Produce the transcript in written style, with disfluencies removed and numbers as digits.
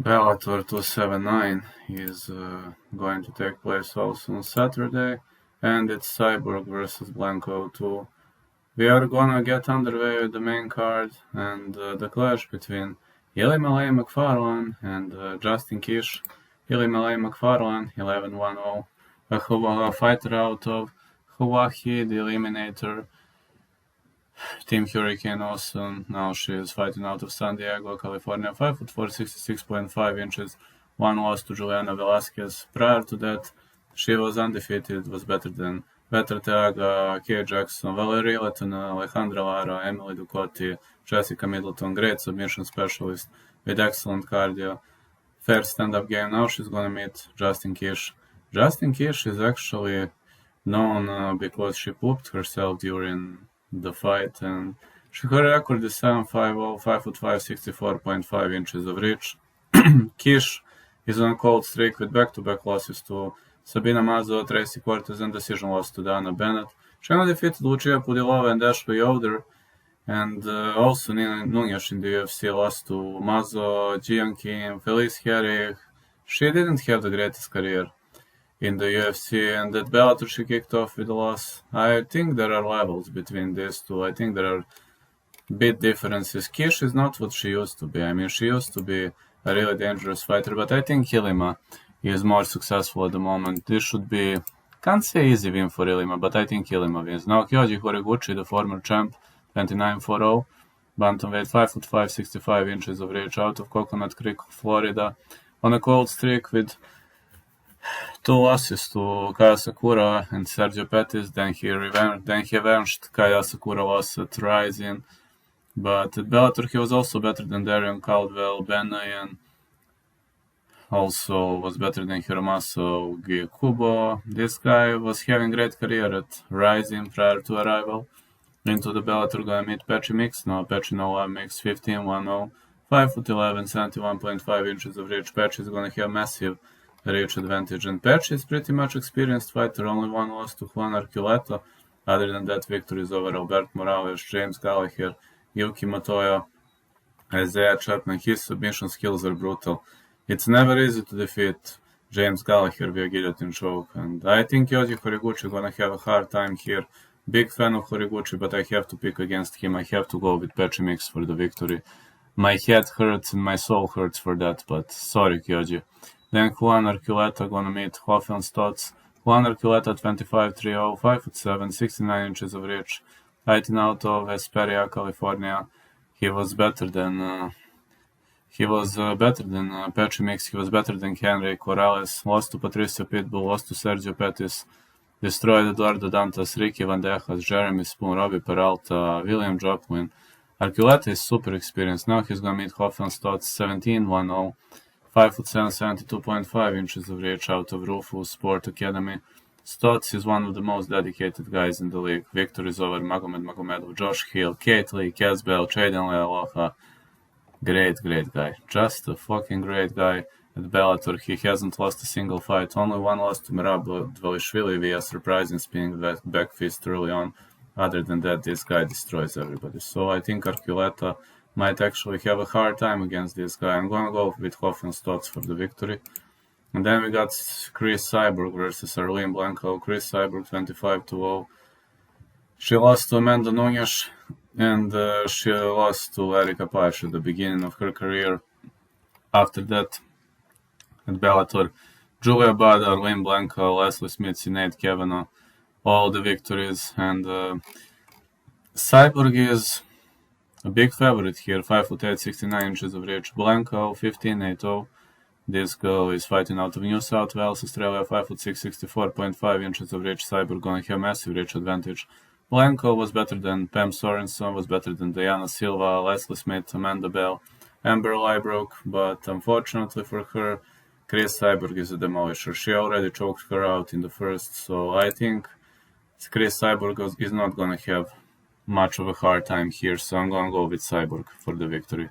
Bellator 279 is going to take place also on Saturday, and it's Cyborg versus Blanco 2. We are gonna get underway with the main card and the clash between Ilya McFarlane and Justin Kish. Ilya McFarlane, 11-1-0, a fighter out of Hawaii, the Eliminator. Team Hurricane also, now she is fighting out of San Diego, California, 5'4", 66.5 inches, one loss to Juliana Velasquez. Prior to that, she was undefeated, was better than Teaga, Kay Jackson, Valerie Letona, Alejandra Lara, Emily Ducote, Jessica Middleton, great submission specialist with excellent cardio, fair stand-up game. Now she's gonna meet Justin Kish. Justin Kish is actually known because she pooped herself during the fight, and her record is 7-5-0, 5'5", 64.5 inches of reach. Kish is on a cold streak with back-to-back losses to Sabina Mazo, Tracy Cortez, and decision loss to Dana Bennett. She defeated Lucia Pudilova and Ashley Yoder, and also Nina Nunes in the UFC lost to Mazo, Jian Kim, Felice Herrig. She didn't have the greatest career in the UFC, and at Bellator she kicked off with a loss. I think there are levels between these two. I think there are big differences. Kish is not what she used to be. I mean, she used to be a really dangerous fighter, but I think Ilya is more successful at the moment. This should be, can't say easy win for Ilya, but I think Ilya wins. Now Kyoji Horiguchi, the former champ, 29-4-0, bantamweight, 5'5", 65 inches of reach, out of Coconut Creek, Florida, on a cold streak with two losses to Kaya Sakura and Sergio Pettis. Then he avenged Kaya Sakura loss at Rising. But at Bellator he was also better than Darian Caldwell, Ben Nayan. Also was better than Hiromaso Kubo. This guy was having great career at Rising prior to arrival into the Bellator. Gonna meet Patchy Mix now. Patchy Noah Mix, 15-1-0, 5'11", 71.5 inches of reach. Patchy is gonna have massive reach advantage, and Patchy is pretty much experienced fighter, only one loss to Juan Archuleta. Other than that, victories over Albert Morales, James Gallagher, Yuki Motoya, Isaiah Chapman. His submission skills are brutal. It's never easy to defeat James Gallagher via guillotine choke, and I think Kyoji Horiguchi gonna have a hard time here. Big fan of Horiguchi, but I have to pick against him. I have to go with Patchy Mix for the victory. My head hurts and my soul hurts for that, but sorry Kyoji. Then Juan Archuleta gonna meet Hoffen Stotts. Juan Archuleta, 25-3-0, 5'7", 69 inches of reach, fighting out of Hesperia, California. He was better than Patchy Mix. He was better than Henry Corrales. Lost to Patricio Pitbull, lost to Sergio Pettis. Destroyed Eduardo Dantas, Ricky Vandejas, Jeremy Spoon, Robbie Peralta, William Joplin. Archuleta is super experienced. Now he's gonna meet Hoffen Stotts, 17-1-0. 5'7", 72.5 inches of reach, out of Rufus Sport Academy. Stotts is one of the most dedicated guys in the league. Victories over Magomed Magomedov, Josh Hill, Kate Lee, Kaz Bell, Traden Lealoha. Great guy. Just a fucking great guy. At Bellator, he hasn't lost a single fight. Only one loss to Merab Dvalishvili via surprising spinning back fist early on. Other than that, this guy destroys everybody. So I think Archuleta might actually have a hard time against this guy. I'm gonna go with Hoffen Stotts for the victory. And then we got Chris Cyborg versus Arlene Blanco. Chris Cyborg, 25-0. She lost to Amanda Nunes, and she lost to Erika Pash at the beginning of her career. After that, at Bellator, Julia Budd, Arlene Blanco, Leslie Smith, Sinead Kavanagh, all the victories. And Cyborg is a big favorite here, 5'8", 69 inches of reach. Blanco, 15-8-0. This girl is fighting out of New South Wales, Australia, 5'6", 64.5 inches of reach. Cyborg gonna have massive reach advantage. Blanco was better than Pam Sorensen, was better than Diana Silva, Leslie Smith, Amanda Bell, Amber Leibrook, but unfortunately for her, Chris Cyborg is a demolisher. She already choked her out in the first, so I think Chris Cyborg is not gonna have much of a hard time here, so I'm gonna go with Cyborg for the victory.